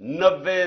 90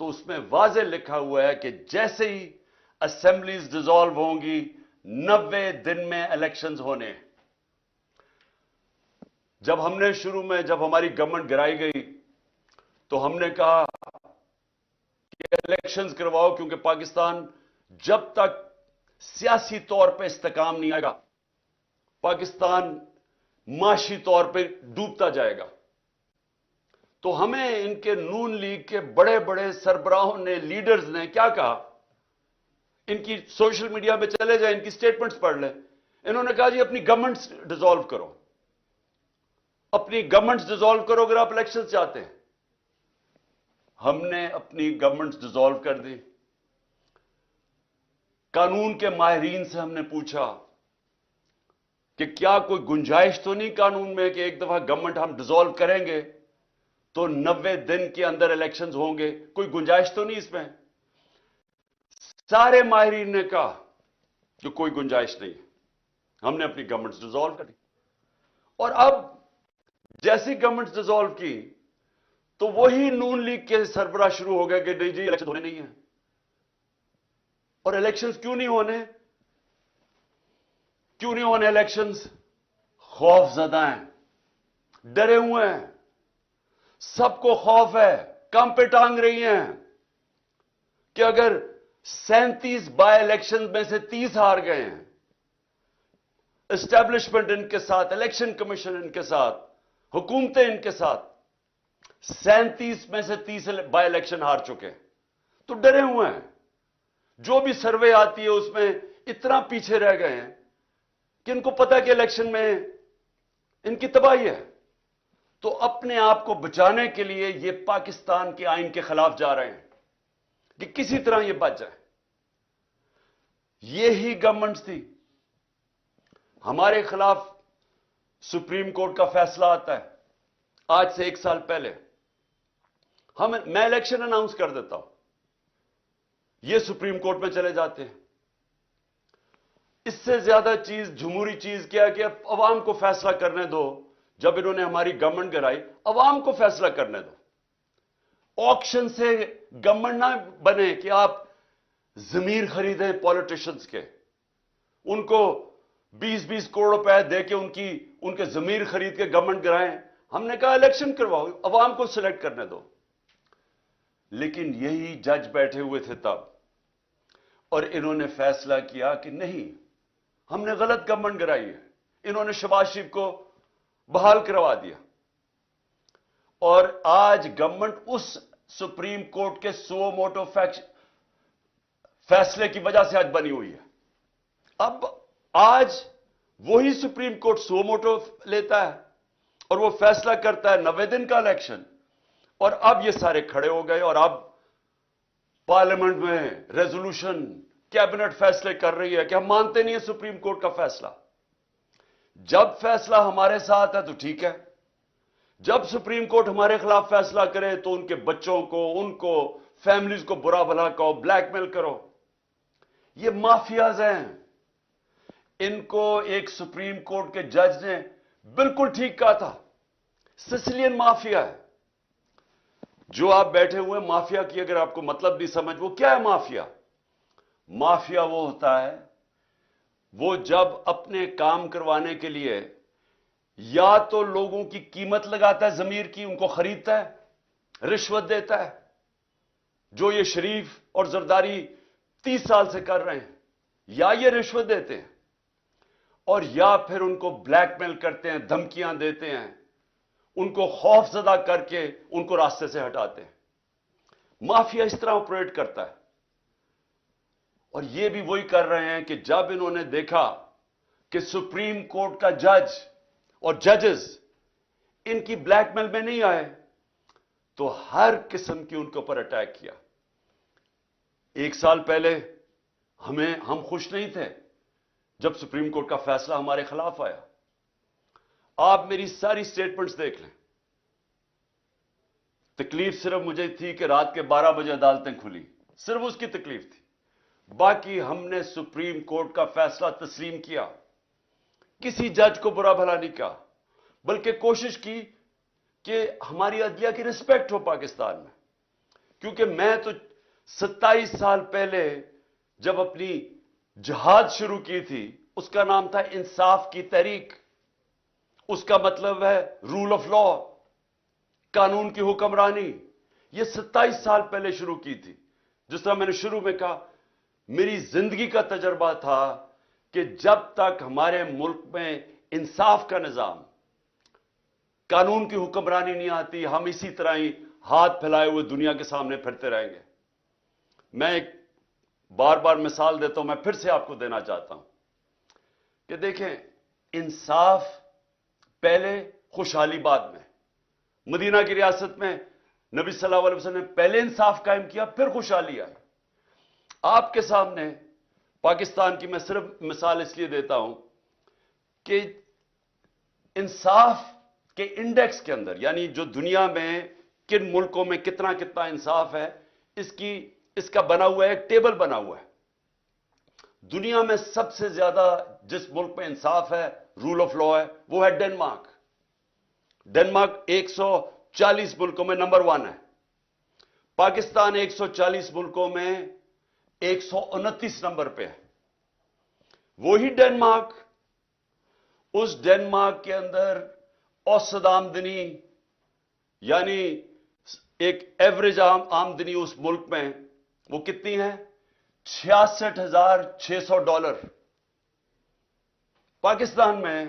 تو اس میں واضح لکھا ہوا ہے کہ جیسے ہی اسمبلیز ڈیزالو ہوں گی 90 دن میں الیکشنز ہونے. جب ہم نے شروع میں جب ہماری گورنمنٹ گرائی گئی تو ہم نے کہا کہ الیکشنز کرواؤ، کیونکہ پاکستان جب تک سیاسی طور پہ استحکام نہیں آئے گا پاکستان معاشی طور پہ ڈوبتا جائے گا. تو ہمیں ان کے نون لیگ کے بڑے بڑے سربراہوں نے، لیڈرز نے کیا کہا؟ ان کی سوشل میڈیا پہ چلے جائیں، ان کی سٹیٹمنٹس پڑھ لیں. انہوں نے کہا جی اپنی گورنمنٹس ڈیزالو کرو، اپنی گورنمنٹس ڈیزالو کرو اگر آپ الیکشن چاہتے ہیں. ہم نے اپنی گورنمنٹس ڈیزالو کر دی. قانون کے ماہرین سے ہم نے پوچھا کہ کیا کوئی گنجائش تو نہیں قانون میں کہ ایک دفعہ گورنمنٹ ہم ڈیزالو کریں گے تو 90 دن کے اندر الیکشنز ہوں گے؟ کوئی گنجائش تو نہیں اس میں؟ سارے ماہرین نے کہا کہ کوئی گنجائش نہیں. ہم نے اپنی گورنمنٹس ڈیزالو کر دی. اور اب جیسی گورنمنٹس ڈیزالو کی تو وہی نون لیگ کے سربراہ شروع ہو گئے کہ نہیں جی الیکشن ہونے نہیں ہیں. اور الیکشنز کیوں نہیں ہونے؟ کیوں نہیں ہونے الیکشنز؟ خوف زدہ ہیں، ڈرے ہوئے ہیں، سب کو خوف ہے، کم پہ ٹانگ رہی ہیں کہ اگر 37 بائی الیکشن میں سے 30 ہار گئے ہیں، اسٹیبلشمنٹ ان کے ساتھ، الیکشن کمیشن ان کے ساتھ، حکومتیں ان کے ساتھ 37 میں سے 30 بائی الیکشن ہار چکے، تو ڈرے ہوئے ہیں. جو بھی سروے آتی ہے اس میں اتنا پیچھے رہ گئے ہیں کہ ان کو پتا کہ الیکشن میں ان کی تباہی ہے. تو اپنے آپ کو بچانے کے لیے یہ پاکستان کے آئین کے خلاف جا رہے ہیں کہ کسی طرح یہ بچ جائے. یہی گورنمنٹ تھی. ہمارے خلاف سپریم کورٹ کا فیصلہ آتا ہے آج سے 1 سال پہلے. میں الیکشن اناؤنس کر دیتا ہوں، یہ سپریم کورٹ میں چلے جاتے ہیں. اس سے زیادہ چیز، جمہوری چیز کیا ہے کہ اب عوام کو فیصلہ کرنے دو. جب انہوں نے ہماری گورنمنٹ گرائی، عوام کو فیصلہ کرنے دو. آکشن سے گورنمنٹ نہ بنے کہ آپ ضمیر خریدیں پولیٹیشنز کے، ان کو 20-20 کروڑ روپے دے کے ان کے ضمیر خرید کے گورنمنٹ گرائیں. ہم نے کہا الیکشن کرواؤ، عوام کو سلیکٹ کرنے دو. لیکن یہی جج بیٹھے ہوئے تھے تب، اور انہوں نے فیصلہ کیا کہ نہیں، ہم نے غلط گورنمنٹ گرائی ہے. انہوں نے شہباز شریف کو بحال کروا دیا. اور آج گورنمنٹ اس سپریم کورٹ کے سو موٹو فیصلے کی وجہ سے آج بنی ہوئی ہے. اب آج وہی سپریم کورٹ سو موٹو لیتا ہے اور وہ فیصلہ کرتا ہے 90 دن کا الیکشن. اور اب یہ سارے کھڑے ہو گئے اور اب پارلیمنٹ میں ریزولوشن، کیبنٹ فیصلے کر رہی ہے کہ ہم مانتے نہیں ہیں سپریم کورٹ کا فیصلہ. جب فیصلہ ہمارے ساتھ ہے تو ٹھیک ہے، جب سپریم کورٹ ہمارے خلاف فیصلہ کرے تو ان کے بچوں کو، ان کو، فیملیز کو برا بھلا کہو، بلیک میل کرو. یہ مافیاز ہیں. ان کو ایک سپریم کورٹ کے جج نے بالکل ٹھیک کہا تھا، سسلین مافیا ہے. جو آپ بیٹھے ہوئے مافیا کی اگر آپ کو مطلب نہیں سمجھ، وہ کیا ہے مافیا؟ مافیا وہ ہوتا ہے، وہ جب اپنے کام کروانے کے لیے یا تو لوگوں کی قیمت لگاتا ہے، ضمیر کی، ان کو خریدتا ہے، رشوت دیتا ہے، جو یہ شریف اور زرداری 30 سال سے کر رہے ہیں، یا یہ رشوت دیتے ہیں، اور یا پھر ان کو بلیک میل کرتے ہیں، دھمکیاں دیتے ہیں، ان کو خوف زدہ کر کے ان کو راستے سے ہٹاتے ہیں. مافیا اس طرح آپریٹ کرتا ہے. اور یہ بھی وہی کر رہے ہیں کہ جب انہوں نے دیکھا کہ سپریم کورٹ کا جج اور ججز ان کی بلیک میل میں نہیں آئے تو ہر قسم کی ان کے اوپر اٹیک کیا. 1 سال پہلے ہم خوش نہیں تھے جب سپریم کورٹ کا فیصلہ ہمارے خلاف آیا. آپ میری ساری سٹیٹمنٹس دیکھ لیں. تکلیف صرف مجھے تھی کہ رات کے 12 بجے عدالتیں کھلی، صرف اس کی تکلیف تھی. باقی ہم نے سپریم کورٹ کا فیصلہ تسلیم کیا، کسی جج کو برا بھلا نہیں کہا، بلکہ کوشش کی کہ ہماری عدلیہ کی رسپیکٹ ہو پاکستان میں. کیونکہ میں تو 27 سال پہلے جب اپنی جہاد شروع کی تھی اس کا نام تھا انصاف کی تحریک. اس کا مطلب ہے رول آف لا، قانون کی حکمرانی. یہ 27 سال پہلے شروع کی تھی. جس طرح میں نے شروع میں کہا، میری زندگی کا تجربہ تھا کہ جب تک ہمارے ملک میں انصاف کا نظام، قانون کی حکمرانی نہیں آتی، ہم اسی طرح ہی ہاتھ پھیلائے ہوئے دنیا کے سامنے پھرتے رہیں گے. میں ایک بار بار مثال دیتا ہوں، میں پھر سے آپ کو دینا چاہتا ہوں کہ دیکھیں، انصاف پہلے، خوشحالی بعد میں. مدینہ کی ریاست میں نبی صلی اللہ علیہ وسلم نے پہلے انصاف قائم کیا، پھر خوشحالی آئی. آپ کے سامنے پاکستان کی میں صرف مثال اس لیے دیتا ہوں کہ انصاف کے انڈیکس کے اندر، یعنی جو دنیا میں کن ملکوں میں کتنا کتنا انصاف ہے، اس کا بنا ہوا ہے، ایک ٹیبل بنا ہوا ہے. دنیا میں سب سے زیادہ جس ملک میں انصاف ہے، رول آف لا ہے، وہ ہے ڈنمارک. ڈنمارک 140 ملکوں میں نمبر 1 ہے. پاکستان 140 ملکوں میں 129 نمبر پہ ہے. وہی ڈنمارک، اس ڈنمارک کے اندر اوسط آمدنی، یعنی ایک ایوریج آمدنی اس ملک میں وہ کتنی ہے؟ $66,600. پاکستان میں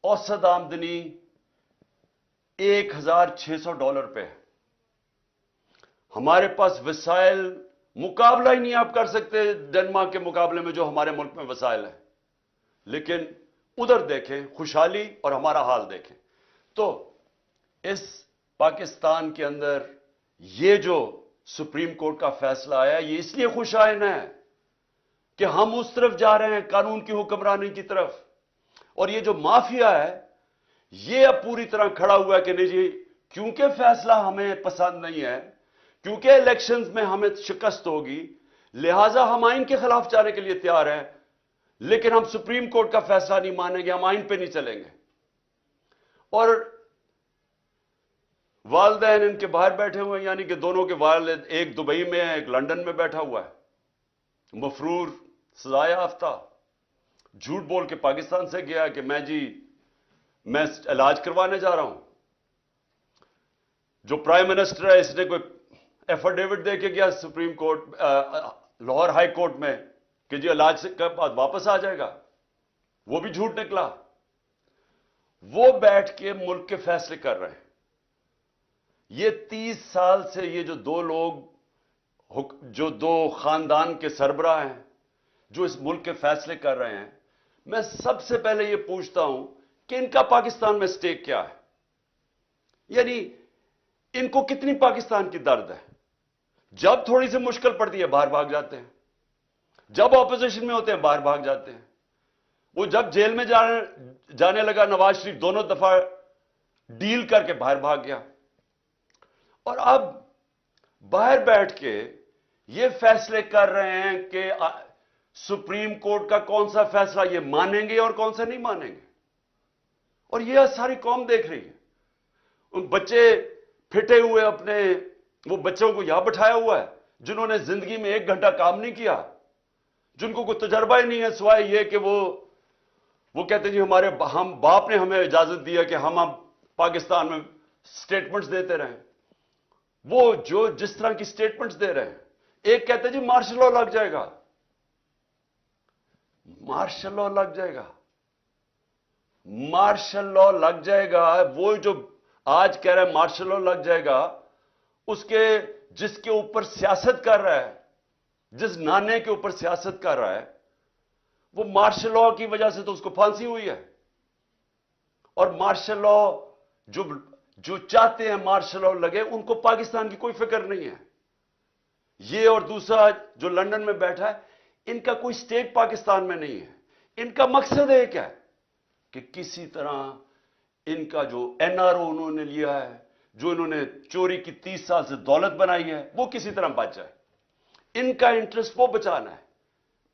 اوسط آمدنی $1,600 پہ ہے. ہمارے پاس وسائل مقابلہ ہی نہیں آپ کر سکتے ڈنمارک کے مقابلے میں جو ہمارے ملک میں وسائل ہیں. لیکن ادھر دیکھیں خوشحالی اور ہمارا حال دیکھیں. تو اس پاکستان کے اندر یہ جو سپریم کورٹ کا فیصلہ آیا، یہ اس لیے خوشائن ہے کہ ہم اس طرف جا رہے ہیں، قانون کی حکمرانی کی طرف. اور یہ جو مافیا ہے یہ اب پوری طرح کھڑا ہوا ہے کہ نہیں جی، کیونکہ فیصلہ ہمیں پسند نہیں ہے، کیونکہ الیکشنز میں ہمیں شکست ہوگی، لہٰذا ہم آئین کے خلاف جانے کے لیے تیار ہیں، لیکن ہم سپریم کورٹ کا فیصلہ نہیں مانیں گے، ہم آئین پہ نہیں چلیں گے. اور والدین ان کے باہر بیٹھے ہوئے ہیں، یعنی کہ دونوں کے والد، ایک دبئی میں ہے، ایک لندن میں بیٹھا ہوا ہے، مفرور، سزا یافتہ، جھوٹ بول کے پاکستان سے گیا کہ میں علاج کروانے جا رہا ہوں. جو پرائم منسٹر ہے اس نے کوئی ایفیڈیوٹ دے کے گیا supreme court, Lahore high court میں کہ جی علاج سے کے بعد واپس آ جائے گا، وہ بھی جھوٹ نکلا. وہ بیٹھ کے ملک کے فیصلے کر رہے ہیں. یہ 30 سال سے یہ جو دو لوگ، جو دو خاندان کے سربراہ ہیں جو اس ملک کے فیصلے کر رہے ہیں، میں سب سے پہلے یہ پوچھتا ہوں کہ ان کا پاکستان میں سٹیک کیا ہے؟ یعنی ان کو کتنی پاکستان کی درد ہے؟ جب تھوڑی سی مشکل پڑتی ہے باہر بھاگ جاتے ہیں، جب اپوزیشن میں ہوتے ہیں باہر بھاگ جاتے ہیں. وہ جب جیل میں جانے لگا نواز شریف دونوں دفعہ ڈیل کر کے باہر بھاگ گیا. اور اب باہر بیٹھ کے یہ فیصلے کر رہے ہیں کہ سپریم کورٹ کا کون سا فیصلہ یہ مانیں گے اور کون سا نہیں مانیں گے. اور یہ ساری قوم دیکھ رہی ہے. ان بچے پھٹے ہوئے اپنے، وہ بچوں کو یہاں بٹھایا ہوا ہے جنہوں نے زندگی میں 1 گھنٹہ کام نہیں کیا، جن کو کوئی تجربہ ہی نہیں ہے سوائے یہ کہ وہ کہتے ہیں جی ہم باپ نے ہمیں اجازت دیا کہ ہم اب پاکستان میں سٹیٹمنٹس دیتے رہیں. وہ جو جس طرح کی سٹیٹمنٹس دے رہے ہیں، ایک کہتے ہیں جی مارشل لا لگ جائے گا، مارشل لا لگ جائے گا، مارشل لا لگ جائے گا. وہ جو آج کہہ رہا ہے مارشل لا لگ جائے گا، جس کے اوپر سیاست کر رہا ہے، جس نانے کے اوپر سیاست کر رہا ہے، وہ مارشل لا کی وجہ سے تو اس کو پھانسی ہوئی ہے. اور مارشل لا جو چاہتے ہیں مارشل لا لگے، ان کو پاکستان کی کوئی فکر نہیں ہے. یہ اور دوسرا جو لندن میں بیٹھا ہے، ان کا کوئی سٹیک پاکستان میں نہیں ہے. ان کا مقصد ایک ہے کہ کسی طرح ان کا جو NRO انہوں نے لیا ہے، جو انہوں نے چوری کی 30 سال سے دولت بنائی ہے، وہ کسی طرح بچ جائے. ان کا انٹرسٹ وہ بچانا ہے.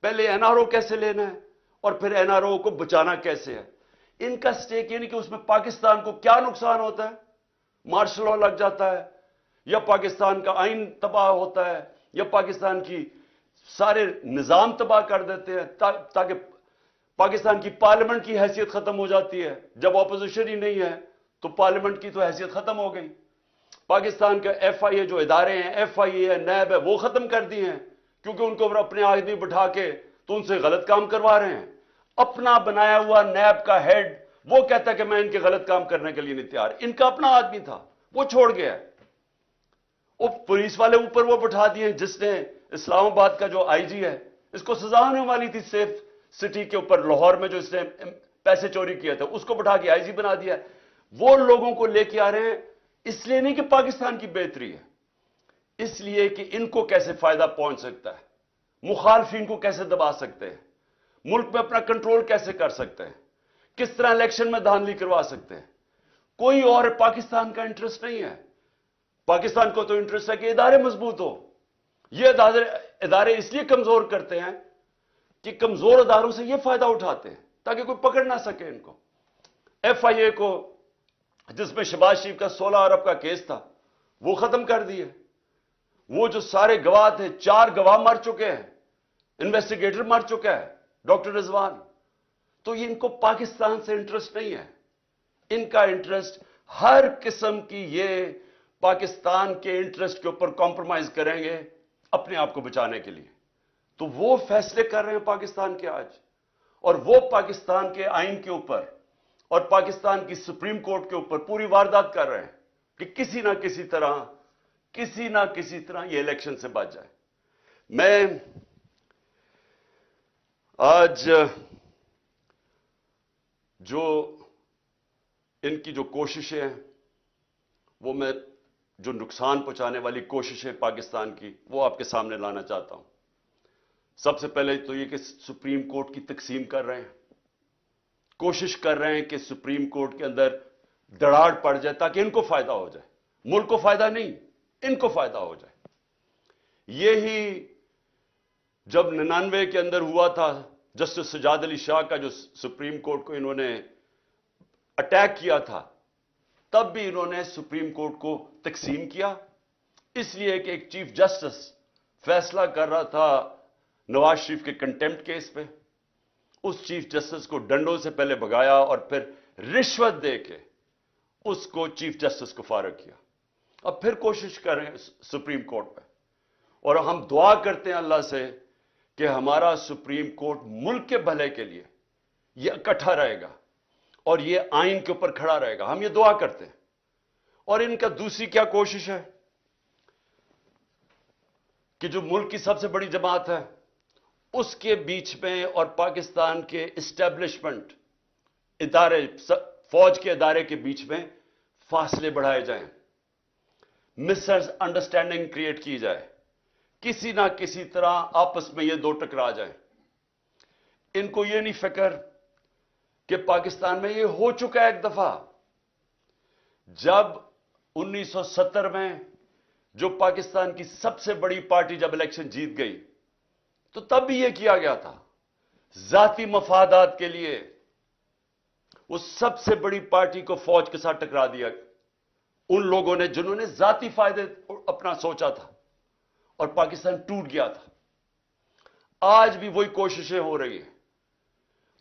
پہلے NRO کیسے لینا ہے اور پھر NRO کو بچانا کیسے ہے. ان کا سٹیک یعنی کہ اس میں پاکستان کو کیا نقصان ہوتا ہے؟ مارشل لا لگ جاتا ہے، یا پاکستان کا آئین تباہ ہوتا ہے یا پاکستان کی سارے نظام تباہ کر دیتے ہیں تاکہ پاکستان کی پارلیمنٹ کی حیثیت ختم ہو جاتی ہے. جب اپوزیشن ہی نہیں ہے تو پارلیمنٹ کی تو حیثیت ختم ہو گئی. پاکستان کا ایف آئی اے جو ادارے ہیں, ایف آئی اے ہے, نیب ہے, وہ ختم کر دی ہیں کیونکہ ان کو اپنے آدمی بٹھا کے تو ان سے غلط کام کروا رہے ہیں. اپنا بنایا ہوا نیب کا ہیڈ وہ کہتا ہے کہ میں ان کے غلط کام کرنے کے لیے نہیں تیار. ان کا اپنا آدمی تھا, وہ چھوڑ گیا. وہ پولیس والے اوپر وہ بٹھا دیے جس نے اسلام آباد کا جو آئی جی ہے, اس کو سزا ہونے والی تھی سیف سٹی کے اوپر لاہور میں جو اس نے پیسے چوری کیا تھا, اس کو بٹھا کے آئی جی بنا دیا. وہ لوگوں کو لے کے آ رہے ہیں اس لیے نہیں کہ پاکستان کی بہتری ہے, اس لیے کہ ان کو کیسے فائدہ پہنچ سکتا ہے, مخالفین کو کیسے دبا سکتے ہیں, ملک میں اپنا کنٹرول کیسے کر سکتے ہیں, کس طرح الیکشن میں دھاندلی کروا سکتے ہیں. کوئی اور پاکستان کا انٹرسٹ نہیں ہے. پاکستان کو تو انٹرسٹ ہے کہ ادارے مضبوط ہو. یہ ادارے اس لیے کمزور کرتے ہیں کہ کمزور اداروں سے یہ فائدہ اٹھاتے ہیں تاکہ کوئی پکڑ نہ سکے ان کو. ایف آئی اے کو جس میں شہباز شریف کا 16 ارب کا کیس تھا وہ ختم کر دیے. وہ جو سارے گواہ تھے, 4 گواہ مر چکے ہیں, انویسٹیگیٹر مر چکا ہے, ڈاکٹر رضوان. تو ان کو پاکستان سے انٹرسٹ نہیں ہے. ان کا انٹرسٹ ہر قسم کی یہ پاکستان کے انٹرسٹ کے اوپر کمپرومائز کریں گے اپنے آپ کو بچانے کے لیے. تو وہ فیصلے کر رہے ہیں پاکستان کے آج, اور وہ پاکستان کے آئین کے اوپر اور پاکستان کی سپریم کورٹ کے اوپر پوری واردات کر رہے ہیں کہ کسی نہ کسی طرح یہ الیکشن سے بچ جائے. میں آج جو ان کی جو کوششیں ہیں وہ میں جو نقصان پہنچانے والی کوششیں پاکستان کی وہ آپ کے سامنے لانا چاہتا ہوں. سب سے پہلے تو یہ کہ سپریم کورٹ کی تقسیم کر رہے ہیں, کوشش کر رہے ہیں کہ سپریم کورٹ کے اندر دراڑ پڑ جائے تاکہ ان کو فائدہ ہو جائے. ملک کو فائدہ نہیں, ان کو فائدہ ہو جائے. یہی جب 99 کے اندر ہوا تھا, جسٹس سجاد علی شاہ کا جو سپریم کورٹ کو انہوں نے اٹیک کیا تھا, تب بھی انہوں نے سپریم کورٹ کو تقسیم کیا, اس لیے کہ ایک چیف جسٹس فیصلہ کر رہا تھا نواز شریف کے کنٹیمپٹ کیس پہ. اس چیف جسٹس کو ڈنڈوں سے پہلے بھگایا اور پھر رشوت دے کے اس کو چیف جسٹس کو فارغ کیا. اب پھر کوشش کر رہے ہیں سپریم کورٹ پہ, اور ہم دعا کرتے ہیں اللہ سے کہ ہمارا سپریم کورٹ ملک کے بھلے کے لیے یہ اکٹھا رہے گا اور یہ آئین کے اوپر کھڑا رہے گا. ہم یہ دعا کرتے ہیں. اور ان کا دوسری کیا کوشش ہے کہ جو ملک کی سب سے بڑی جماعت ہے اس کے بیچ میں اور پاکستان کے اسٹیبلشمنٹ ادارے, فوج کے ادارے کے بیچ میں فاصلے بڑھائے جائیں, مس انڈرسٹینڈنگ کریٹ کی جائے, کسی نہ کسی طرح آپس میں یہ دو ٹکرا جائیں. ان کو یہ نہیں فکر کہ پاکستان میں یہ ہو چکا ہے ایک دفعہ. جب 1970 میں جو پاکستان کی سب سے بڑی پارٹی جب الیکشن جیت گئی تو تب بھی یہ کیا گیا تھا ذاتی مفادات کے لیے. وہ سب سے بڑی پارٹی کو فوج کے ساتھ ٹکرا دیا ان لوگوں نے جنہوں نے ذاتی فائدے اپنا سوچا تھا, اور پاکستان ٹوٹ گیا تھا. آج بھی وہی کوششیں ہو رہی ہیں,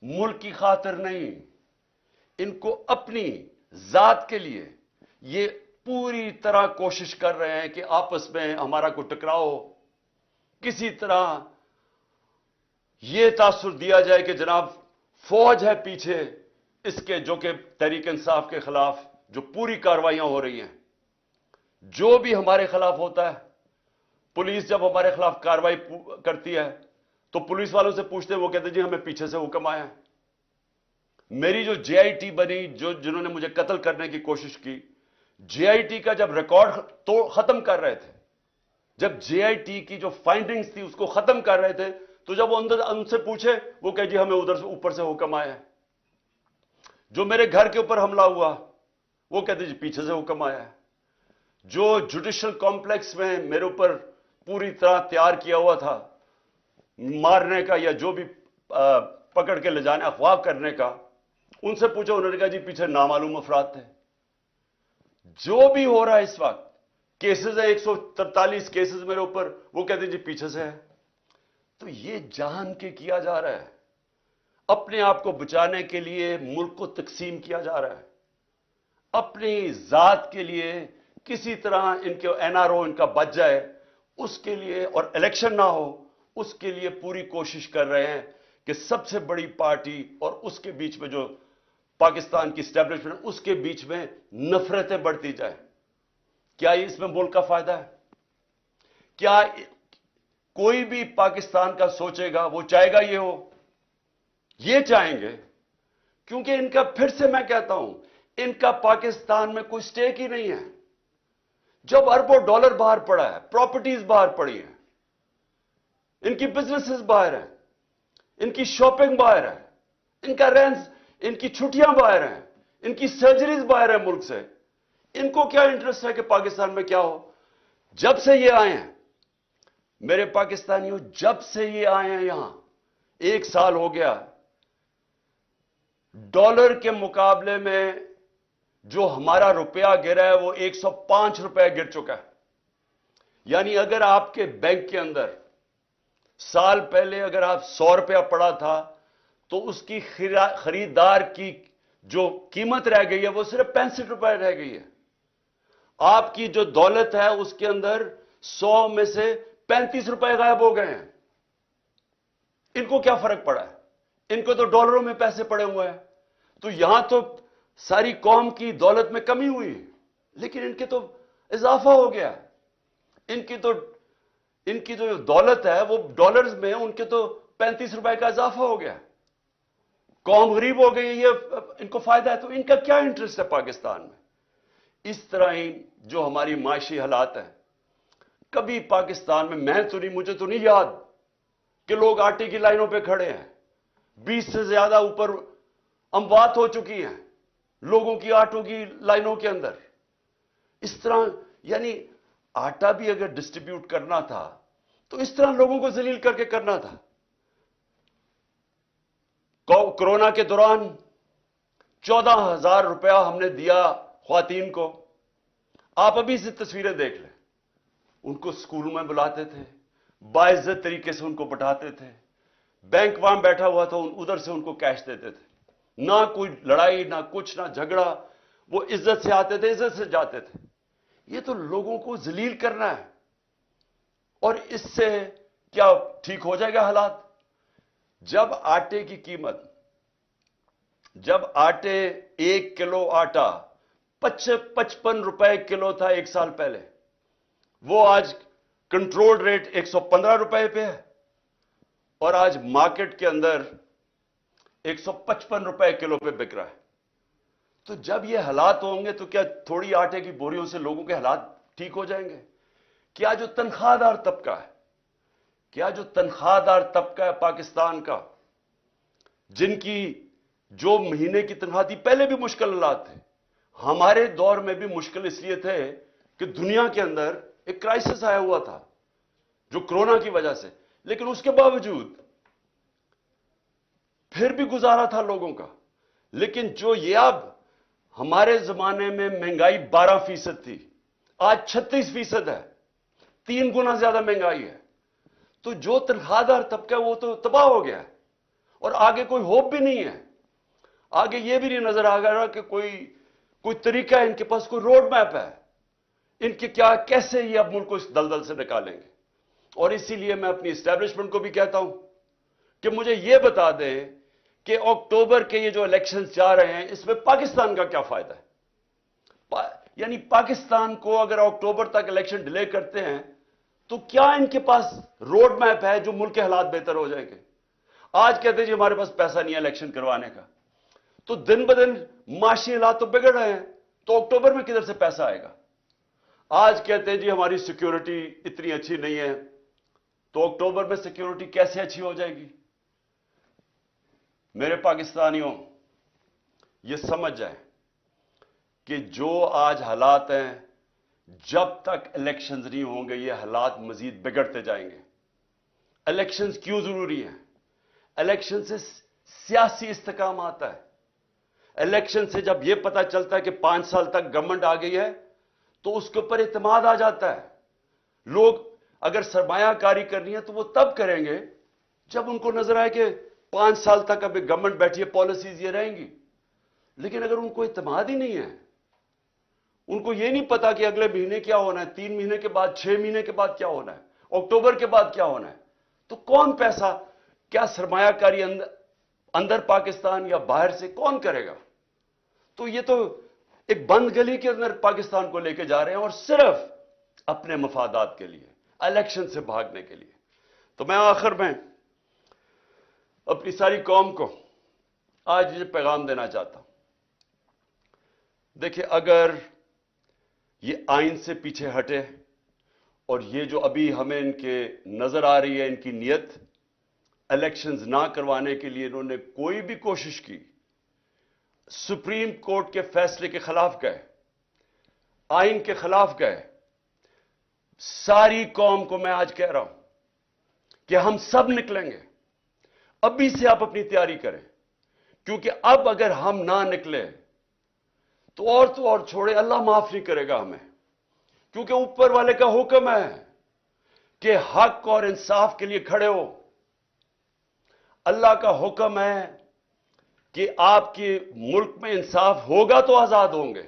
ملک کی خاطر نہیں, ان کو اپنی ذات کے لیے یہ پوری طرح کوشش کر رہے ہیں کہ آپس میں ہمارا کوئی ٹکراؤ ہو, کسی طرح یہ تاثر دیا جائے کہ جناب فوج ہے پیچھے اس کے, جو کہ تحریک انصاف کے خلاف جو پوری کارروائیاں ہو رہی ہیں. جو بھی ہمارے خلاف ہوتا ہے, پولیس جب ہمارے خلاف کارروائی کرتی ہے تو پولیس والوں سے پوچھتے ہیں, وہ کہتے ہیں جی ہمیں پیچھے سے حکم آیا ہے. میری جو جے آئی ٹی بنی, جنہوں نے مجھے قتل کرنے کی کوشش کی, جے آئی ٹی کا جب ریکارڈ تو ختم کر رہے تھے, جب جے آئی ٹی کی جو فائنڈنگز تھی اس کو ختم کر رہے تھے, تو جب وہ ان سے پوچھے وہ کہ جی ہمیں ادھر سے اوپر سے حکم آیا ہے. جو میرے گھر کے اوپر حملہ ہوا وہ کہتے جی پیچھے سے حکم آیا ہے. جو جوڈیشل کمپلیکس میں میرے اوپر پوری طرح تیار کیا ہوا تھا مارنے کا یا جو بھی پکڑ کے لے جانے اغوا کرنے کا, ان سے پوچھا, انہوں نے کہا جی پیچھے نامعلوم افراد تھے. جو بھی ہو رہا ہے اس وقت کیسز ہیں 143 کیسز میرے اوپر, وہ کہتے ہیں جی پیچھے سے ہے. تو یہ جان کے کیا جا رہا ہے, اپنے آپ کو بچانے کے لیے ملک کو تقسیم کیا جا رہا ہے, اپنی ذات کے لیے کسی طرح ان کے این آر او ان کا بچ جائے اس کے لیے, اور الیکشن نہ ہو اس کے لیے پوری کوشش کر رہے ہیں کہ سب سے بڑی پارٹی اور اس کے بیچ میں جو پاکستان کی اسٹیبلشمنٹ اس کے بیچ میں نفرتیں بڑھتی جائیں. کیا اس میں ملک کا فائدہ ہے؟ کیا کوئی بھی پاکستان کا سوچے گا وہ چاہے گا یہ ہو؟ یہ چاہیں گے کیونکہ ان کا, پھر سے میں کہتا ہوں, ان کا پاکستان میں کوئی سٹیک ہی نہیں ہے. جب اربوں ڈالر باہر پڑا ہے, پراپرٹیز باہر پڑی ہیں, ان کی بزنسز باہر ہیں, ان کی شاپنگ باہر ہے, ان کا رینز, ان کی چھٹیاں باہر ہیں, ان کی سرجریز باہر ہیں ملک سے, ان کو کیا انٹرسٹ ہے کہ پاکستان میں کیا ہو؟ جب سے یہ آئے ہیں میرے پاکستانیوں, جب سے یہ آئے ہیں یہاں 1 سال ہو گیا, ڈالر کے مقابلے میں جو ہمارا روپیہ گرا ہے وہ 105 روپے گر چکا ہے. یعنی اگر آپ کے بینک کے اندر سال پہلے اگر آپ 100 روپیہ پڑا تھا تو اس کی خریدار کی جو قیمت رہ گئی ہے وہ صرف 65 روپے رہ گئی ہے. آپ کی جو دولت ہے اس کے اندر 100 میں سے 35 روپے غائب ہو گئے ہیں. ان کو کیا فرق پڑا ہے؟ ان کو تو ڈالروں میں پیسے پڑے ہوئے ہیں. تو یہاں تو ساری قوم کی دولت میں کمی ہوئی, لیکن ان کے تو اضافہ ہو گیا. ان کی جو دولت ہے وہ ڈالرز میں, ان کے تو 35 روپے کا اضافہ ہو گیا. قوم غریب ہو گئی, یہ ان کو فائدہ ہے. تو ان کا کیا انٹرسٹ ہے پاکستان میں؟ اس طرح ہی جو ہماری معاشی حالات ہیں, کبھی پاکستان میں تو نہیں, مجھے تو نہیں یاد کہ لوگ آٹے کی لائنوں پہ کھڑے ہیں. 20 سے زیادہ اوپر اموات ہو چکی ہیں لوگوں کی آٹوں کی لائنوں کے اندر. اس طرح یعنی آٹا بھی اگر ڈسٹریبیوٹ کرنا تھا تو اس طرح لوگوں کو ذلیل کر کے کرنا تھا. کورونا کے دوران 14,000 روپیہ ہم نے دیا خواتین کو. آپ ابھی سے تصویریں دیکھ لیں, ان کو اسکول میں بلاتے تھے, باعزت طریقے سے ان کو بٹھاتے تھے, بینک وہاں بیٹھا ہوا تھا, ادھر سے ان کو کیش دیتے تھے. نہ کوئی لڑائی, نہ کچھ, نہ جھگڑا. وہ عزت سے آتے تھے, عزت سے جاتے تھے. یہ تو لوگوں کو ذلیل کرنا ہے. اور اس سے کیا ٹھیک ہو جائے گا حالات؟ جب آٹے کی قیمت, جب 1 کلو آٹا 55 روپے کلو تھا 1 سال پہلے, وہ آج کنٹرول ریٹ 115 روپے پہ ہے, اور آج مارکیٹ کے اندر 155 روپے کلو پہ بک رہا ہے. تو جب یہ حالات ہوں گے تو کیا تھوڑی آٹے کی بوریوں سے لوگوں کے حالات ٹھیک ہو جائیں گے؟ کیا جو تنخواہ دار طبقہ ہے, کیا جو تنخواہ دار طبقہ ہے پاکستان کا, جن کی جو مہینے کی تنخواہ تھی, پہلے بھی مشکل حالات تھے, ہمارے دور میں بھی مشکل اس لیے تھے کہ دنیا کے اندر ایک کرائسس آیا ہوا تھا جو کرونا کی وجہ سے, لیکن اس کے باوجود پھر بھی گزارا تھا لوگوں کا. لیکن جو یہ اب ہمارے زمانے میں مہنگائی 12% تھی, آج 36% ہے, 3 گنا زیادہ مہنگائی ہے. تو جو تنخواہ دار طبقہ ہے وہ تو تباہ ہو گیا ہے, اور آگے کوئی ہوپ بھی نہیں ہے. آگے یہ بھی نہیں نظر آ رہا کہ کوئی طریقہ ہے, ان کے پاس کوئی روڈ میپ ہے ان کے, کیا کیسے یہ اب ملک کو اس دلدل سے نکالیں گے. اور اسی لیے میں اپنی اسٹیبلشمنٹ کو بھی کہتا ہوں کہ مجھے یہ بتا دیں کہ اکتوبر کے یہ جو الیکشنز جا رہے ہیں اس میں پاکستان کا کیا فائدہ ہے. یعنی پاکستان کو اگر اکتوبر تک الیکشن ڈیلے کرتے ہیں تو کیا ان کے پاس روڈ میپ ہے جو ملک کے حالات بہتر ہو جائیں گے؟ آج کہتے ہیں جی ہمارے پاس پیسہ نہیں ہے الیکشن کروانے کا, تو دن بدن معاشی حالات تو بگڑ رہے ہیں, تو اکتوبر میں کدھر سے پیسہ آئے گا؟ آج کہتے ہیں جی ہماری سیکیورٹی اتنی اچھی نہیں ہے, تو اکتوبر میں سیکیورٹی کیسے اچھی ہو جائے گی؟ میرے پاکستانیوں, یہ سمجھ جائیں کہ جو آج حالات ہیں, جب تک الیکشنز نہیں ہوں گے یہ حالات مزید بگڑتے جائیں گے. الیکشنز کیوں ضروری ہیں؟ الیکشن سے سیاسی استحکام آتا ہے. الیکشن سے جب یہ پتا چلتا ہے کہ 5 سال تک گورنمنٹ آ گئی ہے تو اس کے اوپر اعتماد آ جاتا ہے. لوگ اگر سرمایہ کاری کرنی ہے تو وہ تب کریں گے جب ان کو نظر آئے کہ 5 سال تک ابھی گورنمنٹ بیٹھی ہے, پالیسیز یہ رہیں گی. لیکن اگر ان کو اعتماد ہی نہیں ہے, ان کو یہ نہیں پتا کہ اگلے مہینے کیا ہونا ہے, 3 مہینے کے بعد, 6 مہینے کے بعد کیا ہونا ہے, اکتوبر کے بعد کیا ہونا ہے, تو کون پیسہ, کیا سرمایہ کاری اندر پاکستان یا باہر سے کون کرے گا؟ تو یہ تو ایک بند گلی کے اندر پاکستان کو لے کے جا رہے ہیں, اور صرف اپنے مفادات کے لیے, الیکشن سے بھاگنے کے لیے. تو میں آخر میں اپنی ساری قوم کو آج یہ پیغام دینا چاہتا ہوں. دیکھیں, اگر یہ آئین سے پیچھے ہٹے اور یہ جو ابھی ہمیں ان کے نظر آ رہی ہے ان کی نیت, الیکشنز نہ کروانے کے لیے انہوں نے کوئی بھی کوشش کی, سپریم کورٹ کے فیصلے کے خلاف گئے, آئین کے خلاف گئے, ساری قوم کو میں آج کہہ رہا ہوں کہ ہم سب نکلیں گے. ابھی سے آپ اپنی تیاری کریں, کیونکہ اب اگر ہم نہ نکلے تو اور چھوڑے, اللہ معاف نہیں کرے گا ہمیں, کیونکہ اوپر والے کا حکم ہے کہ حق اور انصاف کے لیے کھڑے ہو. اللہ کا حکم ہے کہ آپ کے ملک میں انصاف ہوگا تو آزاد ہوں گے.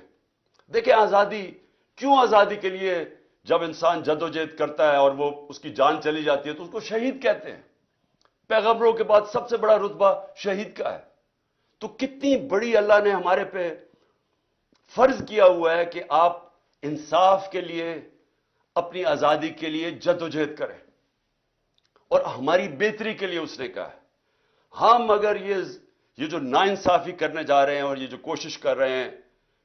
دیکھیں, آزادی کیوں, آزادی کے لیے جب انسان جدوجہد کرتا ہے اور وہ اس کی جان چلی جاتی ہے تو اس کو شہید کہتے ہیں. پیغمبروں کے بعد سب سے بڑا رتبہ شہید کا ہے. تو کتنی بڑی اللہ نے ہمارے پہ فرض کیا ہوا ہے کہ آپ انصاف کے لیے, اپنی آزادی کے لیے جدوجہد کریں, اور ہماری بہتری کے لیے اس نے کہا ہے. ہم اگر یہ جو ناانصافی کرنے جا رہے ہیں اور یہ جو کوشش کر رہے ہیں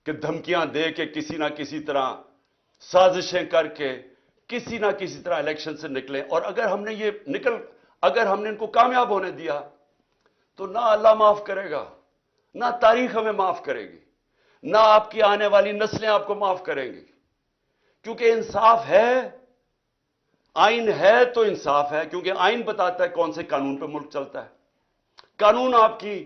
کہ دھمکیاں دے کے کسی نہ کسی طرح سازشیں کر کے کسی نہ کسی طرح الیکشن سے نکلیں, اور اگر ہم نے ان کو کامیاب ہونے دیا تو نہ اللہ معاف کرے گا, نہ تاریخ ہمیں معاف کرے گی, نہ آپ کی آنے والی نسلیں آپ کو معاف کریں گی. کیونکہ انصاف ہے, آئین ہے تو انصاف ہے, کیونکہ آئین بتاتا ہے کون سے قانون پہ ملک چلتا ہے. قانون آپ کی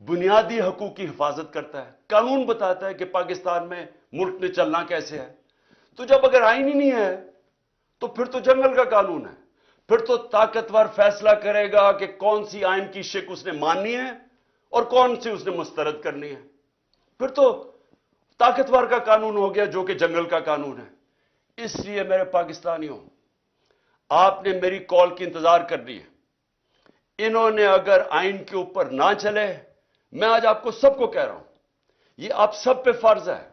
بنیادی حقوق کی حفاظت کرتا ہے. قانون بتاتا ہے کہ پاکستان میں ملک نے چلنا کیسے ہے. تو جب اگر آئین ہی نہیں ہے تو پھر تو جنگل کا قانون ہے, پھر تو طاقتور فیصلہ کرے گا کہ کون سی آئین کی شک اس نے ماننی ہے اور کون سی اس نے مسترد کرنی ہے. پھر تو طاقتور کا قانون ہو گیا جو کہ جنگل کا قانون ہے. اس لیے میرے پاکستانیوں, آپ نے میری کال کی انتظار کرنی ہے. انہوں نے اگر آئین کے اوپر نہ چلے, میں آج آپ کو سب کو کہہ رہا ہوں, یہ آپ سب پہ فرض ہے.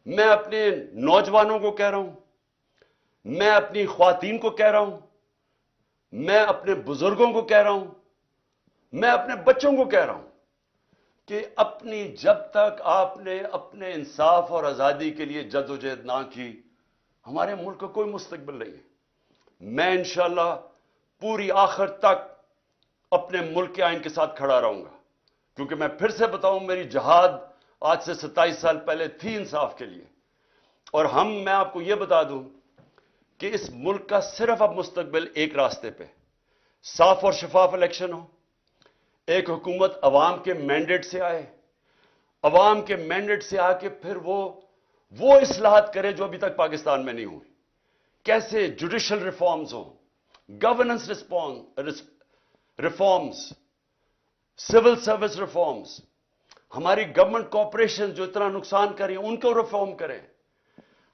میں اپنے نوجوانوں کو کہہ رہا ہوں, میں اپنی خواتین کو کہہ رہا ہوں, میں اپنے بزرگوں کو کہہ رہا ہوں, میں اپنے بچوں کو کہہ رہا ہوں کہ جب تک آپ نے اپنے انصاف اور آزادی کے لیے جدوجہد نہ کی, ہمارے ملک کا کوئی مستقبل نہیں ہے. میں انشاءاللہ پوری آخر تک اپنے ملک کے آئین کے ساتھ کھڑا رہوں گا, کیونکہ میں پھر سے بتاؤں, میری جہاد آج سے 27 سال پہلے تھی انصاف کے لیے. اور میں آپ کو یہ بتا دوں کہ اس ملک کا صرف اب مستقبل ایک راستے پہ, صاف اور شفاف الیکشن ہو, ایک حکومت عوام کے مینڈیٹ سے آئے, عوام کے مینڈیٹ سے آ کے پھر وہ اصلاحات کرے جو ابھی تک پاکستان میں نہیں ہوئی. کیسے جوڈیشل ریفارمز ہوں, governance reforms, civil service reforms, ہماری گورنمنٹ کارپوریشن جو اتنا نقصان کر رہی ہیں ان کو ریفارم کریں,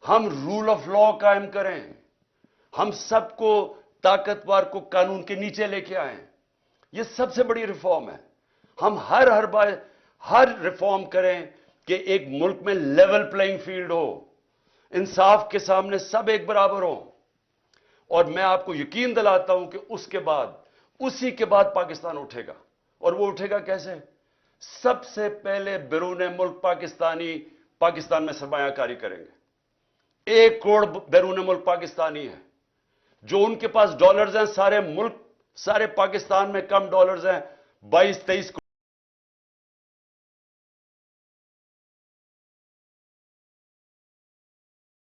ہم رول آف لا قائم کریں, ہم سب کو طاقتور کو قانون کے نیچے لے کے آئیں. یہ سب سے بڑی ریفارم ہے. ہم ہر ریفارم کریں کہ ایک ملک میں لیول پلینگ فیلڈ ہو, انصاف کے سامنے سب ایک برابر ہوں. اور میں آپ کو یقین دلاتا ہوں کہ اسی کے بعد پاکستان اٹھے گا. اور وہ اٹھے گا کیسے؟ سب سے پہلے بیرون ملک پاکستان میں سرمایہ کاری کریں گے. 1 کروڑ بیرون ملک پاکستانی ہے, جو ان کے پاس ڈالرز ہیں, سارے پاکستان میں کم ڈالرز ہیں, 22-23